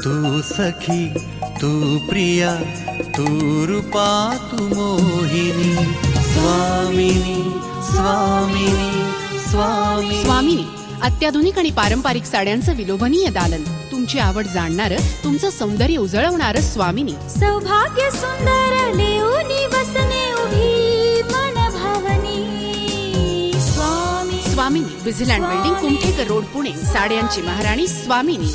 तू सखी, तू प्रिया, तू रूपा, तू मोहिनी. स्वामिनी, स्वामिनी, स्वामिनी. स्वामिनी अत्याधुनिक आणि पारंपरिक साड्यांचं विलोभनीय दालन. तुमची आवड जाणणारं, तुमचं सौंदर्य उजळवणारं स्वामिनी. सौभाग्य सुंदर लेऊनी वसने उभी मन भावनी. स्वामिनी विझिलँड बिल्डिंग, कुमठेकर रोड, पुणे. साड्यांची महाराणी स्वामिनी.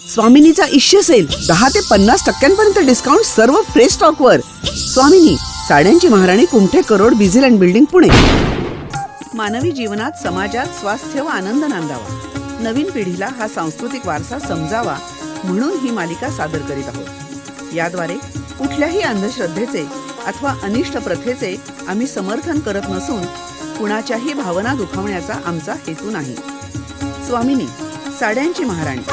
स्वामिनीचा इश्य सेल 10 ते 50% डिस्काउंट सर्व फ्रेश स्टॉकवर. स्वामिनी, साड्यांची महाराणी, कुमठेकर रोड, बिझिलँड बिल्डिंग, पुणे. मानवी जीवनात, समाजात स्वास्थ्य व आनंद नांदावा. नवीन पिढीला हा सांस्कृतिक वारसा समजावा म्हणून ही मालिका सादर करीत आहोत. याद्वारे कुठल्याही अंधश्रद्धेचे अथवा अनिष्ट प्रथेचे आम्ही समर्थन करत नसून कुणाच्याही भावना दुखावण्याचा आमचा हेतू नाही. स्वामिनी, साड्यांची महाराणी.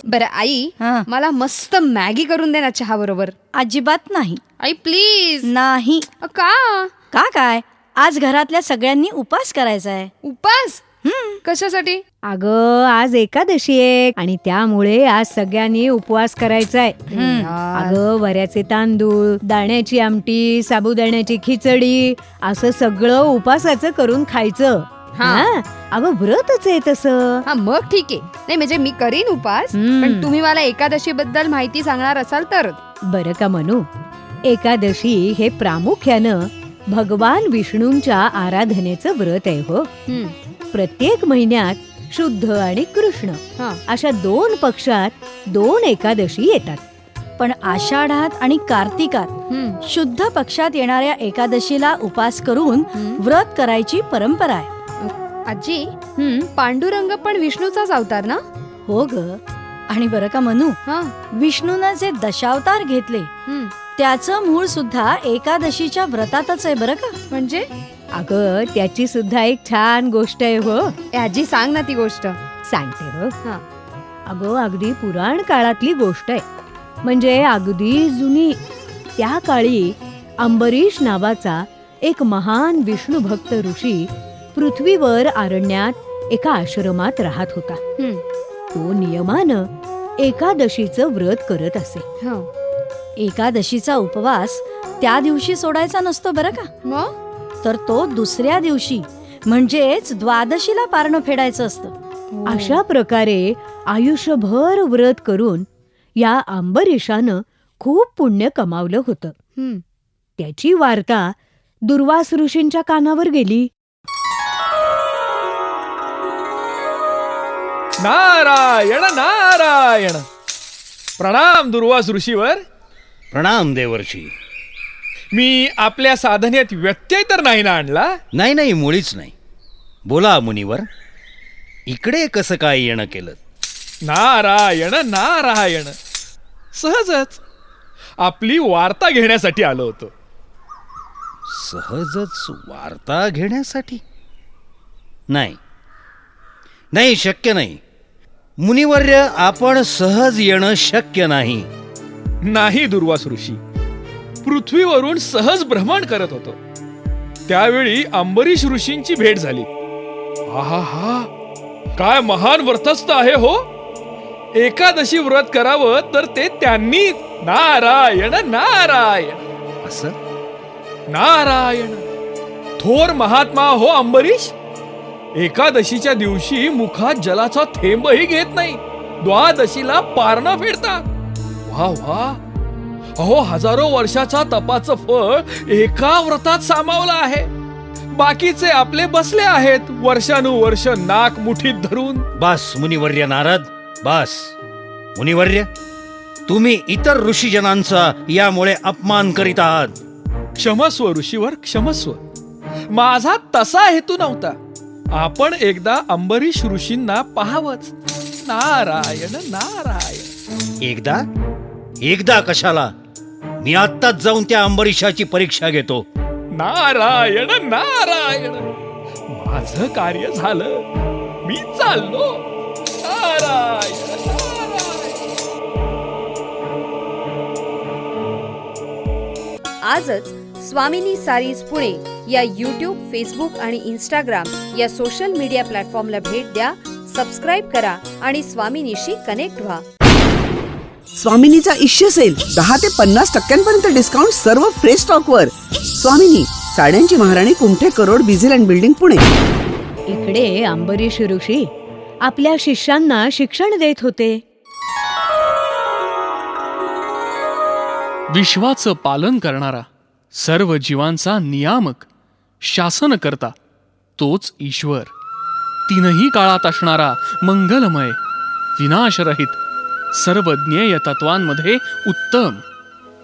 बरं आई, मला मस्त मॅगी करून दे ना चहा बरोबर. अजिबात नाही आई प्लीज. नाही. का? का काय, आज घरातल्या सगळ्यांनी उपास करायचा आहे. उपास? कशासाठी? अगं, आज एकादशी आहे आणि त्यामुळे आज सगळ्यांनी उपवास करायचा आहे. अगं, वऱ्याचे तांदूळ, दाण्याची आमटी, साबुदाण्याची खिचडी असं सगळं उपासाचं करून खायचं. अगं, व्रतच आहे तसं. हा, मग ठीक आहे. नाही म्हणजे मी करीन उपास, पण तुम्ही मला एकादशी बद्दल माहिती सांगणार असाल तर. बरं का मनू, एकादशी हे प्रामुख्यानं भगवान विष्णूंच्या आराधनेचं व्रत आहे हो. प्रत्येक महिन्यात शुद्ध आणि कृष्ण अशा 2 पक्षात 2 एकादशी येतात. पण आषाढात आणि कार्तिकात शुद्ध पक्षात येणाऱ्या एकादशीला उपास करून व्रत करायची परंपरा आहे. आजी, पांडुरंग पण विष्णूचाच अवतार ना? हो ग. आणि बरं का मनू, विष्णूनं जे दशावतार घेतले त्याचं मूळ सुद्धा एकादशीच्या व्रतातच आहे बरं का. म्हणजे? अगं, त्याची सुद्धा एक छान गोष्ट आहे हो. आजी सांग ना ती गोष्ट. सांगते हो. अगं, अगदी पुराण काळातली गोष्ट आहे, म्हणजे अगदी जुनी. त्या काळी अंबरीश नावाचा एक महान विष्णू भक्त ऋषी पृथ्वीवर अरण्यात एका आश्रमात राहत होता. तो नियमानं एकादशीचं व्रत करत असे. एकादशीचा उपवास त्या दिवशी सोडायचा नसतो बरं का. मग? तर तो दुसऱ्या दिवशी म्हणजेच द्वादशीला पारणं फेडायचं असतं. अशा प्रकारे आयुष्यभर व्रत करून या अंबरीशानं खूप पुण्य कमावलं होतं. त्याची वार्ता दुर्वास ऋषींच्या कानावर गेली. नारायण नारायण. प्रणाम दुर्वास ऋषीवर. प्रणाम देवर्षी. मी आपल्या साधनेत व्यत्यय तर नाही ना आणला? नाही, मुळीच नाही. बोला मुनिवर, इकडे कसं काय येणं केलं? नारायण नारायण. सहजच आपली वार्ता घेण्यासाठी आलो होतो. सहजच वार्ता घेण्यासाठी? नाही, शक्य नाही मुनिवर्य. आपण सहज येणं शक्य नाही. नाही दुर्वास ऋषी, पृथ्वीवरून सहज भ्रमण करत होतो. त्यावेळी अंबरीश ऋषींची भेट झाली. आहा, काय महान व्रतस्थ आहे हो. एकादशी व्रत करावं तर ते त्यांनी. नारायण नारायण. असं? नारायण. थोर महात्मा हो अंबरीश. एकादशीच्या दिवशी मुखात जलाचा थेंबही घेत नाही. द्वादशीला पारणं फेडतात. वा वा. अहो, हजारो वर्षाचा तपाचं फळ एका व्रतात सामावलं आहे. बाकीचे आपले बसले आहेत वर्षानुवर्ष नाक मुठीत धरून. बास मुनिवर्य नारद, बास. मुनिवर्य, तुम्ही इतर ऋषीजनांचा यामुळे अपमान करीत आहात. क्षमस्व ऋषीवर, क्षमस्व. माझा तसा हेतू नव्हता. आपण एकदा अंबरीश ऋषींना पाहावंच. नारायण नारायण. एकदा कशाला? मी आत्ताच जाऊन त्या अंबरीशाची परीक्षा घेतो. नारायण नारायण. माझं कार्य झालं, मी चाललो. नारायण नारायण. आजच स्वामिनी सारीज पुणे या यूट्यूब, फेसबुक आणि इंस्टाग्राम या सोशल मीडिया प्लॅटफॉर्मला भेट द्या. सबस्क्राईब करा आणि स्वामिनीशी कनेक्ट व्हा. स्वामिनीचा इश्य सेल 10 ते 50% डिस्काउंट सर्व फ्रेश स्टॉकवर. स्वामिनी, साड्यांची महाराणी, कुमठे करोड, बिझीलँड बिल्डिंग, पुणे. इकडे अंबरीश ऋषी आपल्या शिष्यांना शिक्षण देत होते. विश्वाचं पालन करणारा, सर्व जीवांचा नियामक, शासनकर्ता तोच ईश्वर. तीनही काळात असणारा मंगलमय, विनाशरहित, सर्व ज्ञेय तत्वांमध्ये उत्तम,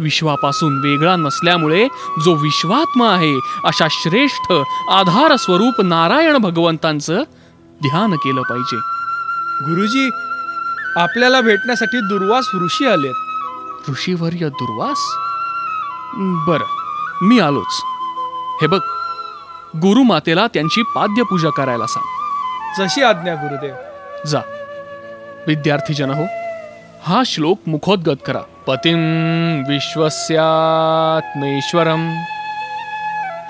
विश्वापासून वेगळा नसल्यामुळे जो विश्वात्मा आहे अशा श्रेष्ठ आधार स्वरूप नारायण भगवंतांचं ध्यान केलं पाहिजे. गुरुजी, आपल्याला भेटण्यासाठी दुर्वास ऋषी आलेत. ऋषीवर्य दुर्वास? बर, मी आलोच. हे बघ, गुरुमातेला त्यांची पाद्यपूजा करायला सांग. जशी आज्ञा गुरुदेव. जा. विद्यार्थीजन हो, हा श्लोक मुखोद्गत करा. पतिं विश्वस्यात्मैश्वरं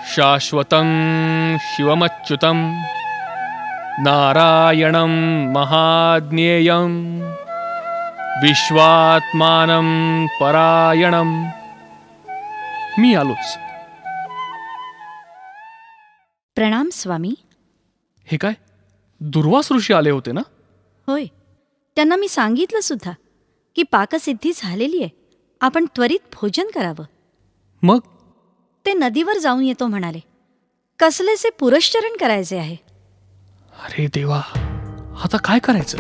शाश्वतं शिवमच्युतं नारायणं महाज्ञेयं विश्वात्मानं परायणं. मी आलोच. प्रणाम स्वामी. हे काय, दुर्वास ऋषी आले होते ना? होय, त्यांना मी सांगितलं सुद्धा की पाकसिद्धी झालेली आहे, आपण त्वरित भोजन करावं. मग ते नदीवर जाऊन येतो म्हणाले. कसलेसे पुरश्चरण करायचे आहे. अरे देवा, आता काय करायचं?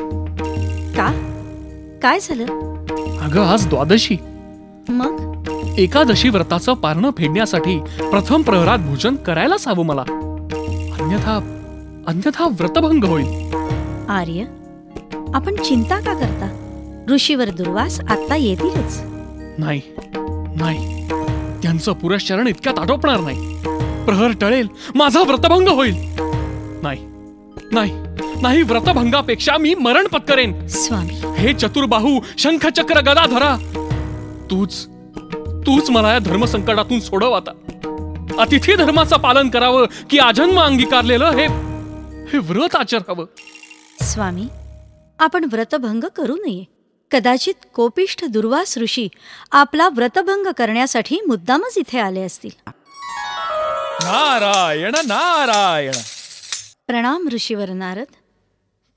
का, काय झालं? अगं, आज द्वादशी. मग एकादशी व्रताचं पारणं फेडण्यासाठी प्रथम प्रहरात भोजन करायलाच हवं मला. अन्यथा व्रतभंग होईल. आर्य, आपण चिंता का करता? ऋषीवर दुर्वास आता येतीलच. नाही, त्यांचं पुरश्चरण इतक्यात आटोपणार नाही. प्रहर टळेल, माझा व्रतभंग होईल. नाही, व्रतभंगापेक्षा मी मरण पत्करेन. स्वामी, हे चतुर्बाहू शंखचक्र गदाधरा, तूच मला या धर्मसंकटातून सोडव. आता अतिथी धर्माचं पालन करावं की आजन्म अंगीकारलेलं हे व्रत आचरावं. स्वामी, आपण व्रतभंग करू नये. कदाचित कोपिष्ठ दुर्वास ऋषी आपला व्रतभंग करण्यासाठी मुद्दामच इथे आले असतील. नारायण नारायण. प्रणाम ऋषीवर नारद.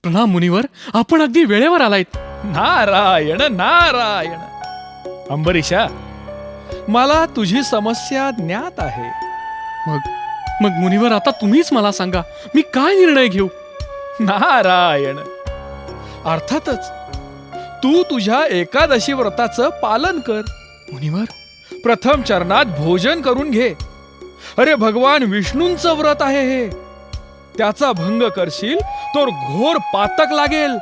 प्रणाम मुनिवर, आपण अगदी वेळेवर आलायत. नारायण नारायण. अंबरीशा, मला तुझी समस्या ज्ञात आहे. मग मुनिवर, आता तुम्हीच मला सांगा, मी काय निर्णय घेऊ? नारायण, अर्थातच तू तुझ्या एकादशी व्रताचं पालन कर. मुनिवर, प्रथम चरणात भोजन करून घे. अरे, भगवान विष्णूंचं व्रत आहे हे. त्याचा भंग करशील तर घोर पातक लागेल.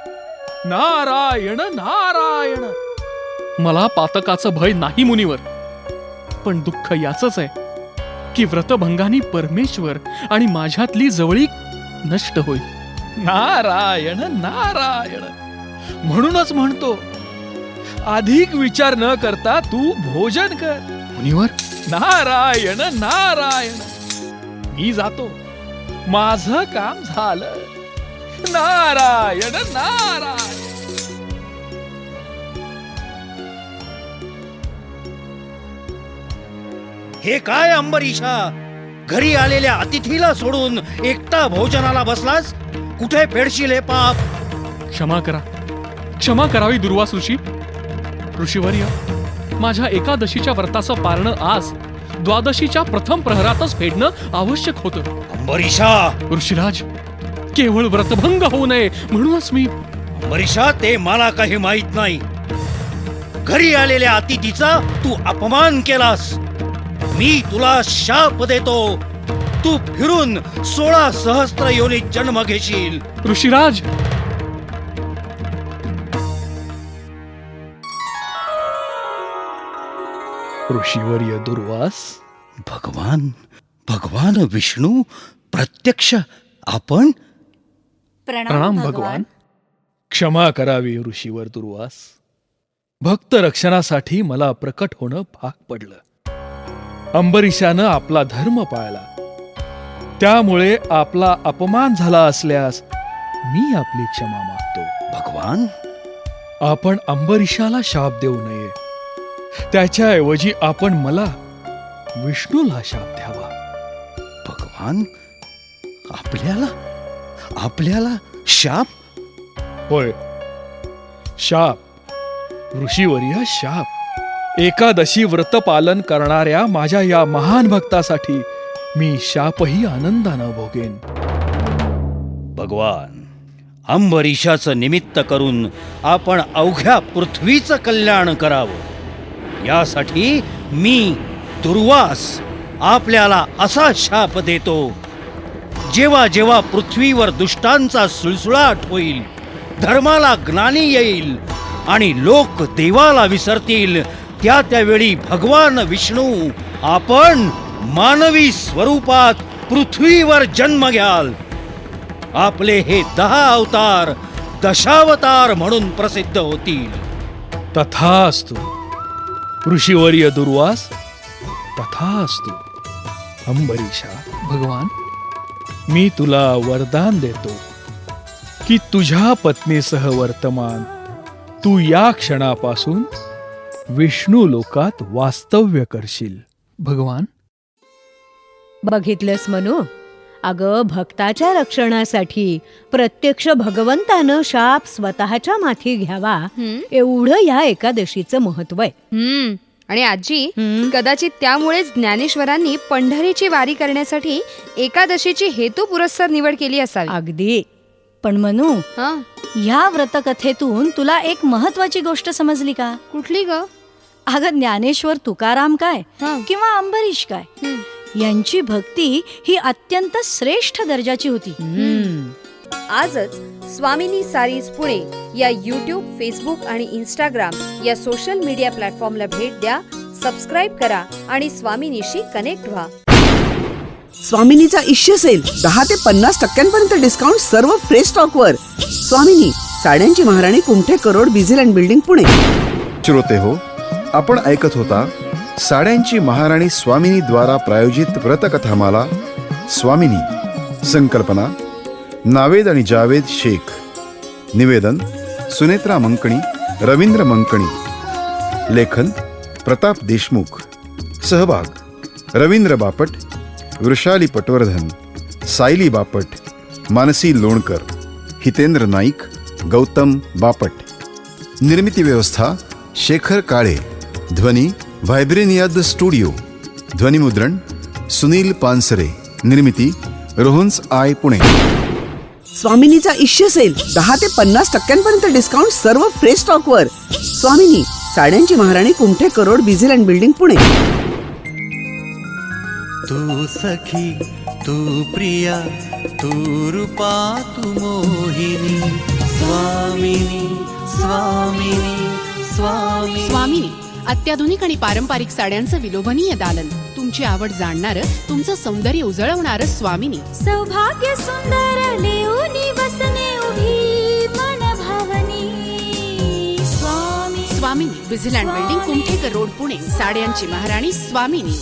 नारायण नारायण. मला पातकाचं भय नाही मुनिवर, पण दुःख याचंच आहे की व्रतभंगाने परमेश्वर आणि माझ्यातली जवळीक नष्ट होईल. नारायण नारायण. म्हणूनच म्हणतो, अधिक विचार न करता तू भोजन कर. मुनिवर, नारायण नारायण. मी जातो, माझं काम झालं. नारायण नारायण. हे काय अंबरीशा, घरी आलेल्या अतिथीला सोडून एकटा भोजनाला बसलास? कुठे फेडशील हे पाप? क्षमा करावी दुर्वास ऋषी. ऋषीवर्य, माझ्या एकादशीच्या व्रताचं पारणं आज द्वादशीच्या प्रथम प्रहरातच फेडणं आवश्यक होतं. अंबरीशा, ऋषीराज, केवळ व्रतभंग होऊ नये म्हणूनच मी. अंबरीशा, ते मला काही माहित नाही. घरी आलेल्या अतिथीचा तू अपमान केलास. मी तुला शाप देतो. तू फिरून 16 सहस्त्र योनीत जन्म घेशील. ऋषीराज, ऋषीवर्य दुर्वास, भगवान विष्णू प्रत्यक्ष आपण. प्रणाम भगवान. क्षमा करावी ऋषीवर दुर्वास. भक्त रक्षणासाठी मला प्रकट होणं भाग पडलं. अंबरीशानं आपला धर्म पाळला, त्यामुळे आपला अपमान झाला असल्यास मी आपली क्षमा मागतो. भगवान, आपण अंबरीशाला शाप देऊ नये. त्याच्याऐवजी आपण मला, विष्णूला शाप द्यावा. भगवान, आपल्याला शाप? होय, शाप. ऋषीवर्य, शाप. एकादशी व्रत पालन करणाऱ्या माझ्या या महान भक्तासाठी मी शापही आनंदानं भोगेन. भगवान, अंबरीशाचं निमित्त करून आपण अवघ्या पृथ्वीचं कल्याण करावं, यासाठी मी दुर्वास आपल्याला असा शाप देतो. जेव्हा जेव्हा पृथ्वीवर दुष्टांचा सुळसुळाट होईल, धर्माला ग्लानी येईल आणि लोक देवाला विसरतील, त्यावेळी भगवान विष्णू आपण मानवी स्वरूपात पृथ्वीवर जन्म घ्याल. आपले हे 10 अवतार दशावतार म्हणून प्रसिद्ध होतील. तथास्तु. ऋषीवर्य दुर्वास, तथास्तु. अंबरीशा, भगवान, मी तुला वरदान देतो की तुझ्या पत्नीसह वर्तमान तू या क्षणापासून विष्णू लोकात वास्तव्य करशील. भगवान, बघितलंस मनू, अगं भक्ताच्या रक्षणासाठी प्रत्यक्ष भगवंतानं शाप स्वतःच्या माथी घ्यावा, एवढं या एकादशीचं महत्व आहे. आणि आजी, कदाचित त्यामुळेच ज्ञानेश्वरांनी पंढरीची वारी करण्यासाठी एकादशीची हेतू पुरस्सर निवड केली असावी. अगदी. पण मनू, हा, ह्या व्रतकथेतून तुला एक महत्वाची गोष्ट समजली का? कुठली ग? अगं ज्ञानेश्वर तुकाराम काय हा. किंवा अंबरीश काय, यांची भक्ती ही अत्यंत श्रेष्ठ दर्जाची होती. आजच स्वामिनी सारीज पुणे या यूट्यूब, फेसबुक आणि इंस्टाग्राम या सोशल मीडिया प्लॅटफॉर्मला भेट द्या, सबस्क्राईब करा आणि स्वामिनीशी कनेक्ट व्हा. स्वामिनीचा इश्य सेल 10 ते 50% डिस्काउंट सर्व फ्रेश स्टॉकवर. स्वामिनी, साड्यांची महाराणी, कुमठे करोड, बिझीलँड बिल्डिंग, पुणे. श्रोते हो, आपण ऐकत होता साड्यांची महाराणी स्वामिनी द्वारा प्रायोजित व्रतकथामाला स्वामिनी. संकल्पना नावेद आणि जावेद शेख. निवेदन सुनेत्रा मंकणी, रवींद्र मंकणी. लेखन प्रताप देशमुख. सहभाग रवींद्र बापट, वृषाली पटवर्धन, सायली बापट, मानसी लोणकर, हितेंद्र नाईक, गौतम बापट. निर्मिती व्यवस्था शेखर काळे. ध्वनी व्हायब्रेनिया द स्टुडिओ. ध्वनिमुद्रण सुनील पानसरे. निर्मिती Rohan's I, Pune. स्वामिनीचा issue sale 10 ते 50% डिस्काउंट सर्व फ्रेश स्टॉकवर. स्वामिनी, साड्यांची महाराणी, कुमठे करोड, बिझीलँड बिल्डिंग, पुणे. तू सखी, तू प्रिया, तू रूपा, तू मोहिनी. स्वामिनी, स्वामिनी, स्वामी. स्वामिनी, अत्याधुनिक आणि पारंपरिक साड्यांचं विलोभनीय दालन. तुमची आवड जाणणारं, तुमचं सौंदर्य उजळवणारं स्वामिनी. सौभाग्य सुंदर लेऊनी वसने उभी मन भावनी. स्वामिनी, Busyland building, Kumthekar road, Pune. साड्यांची महाराणी स्वामिनी.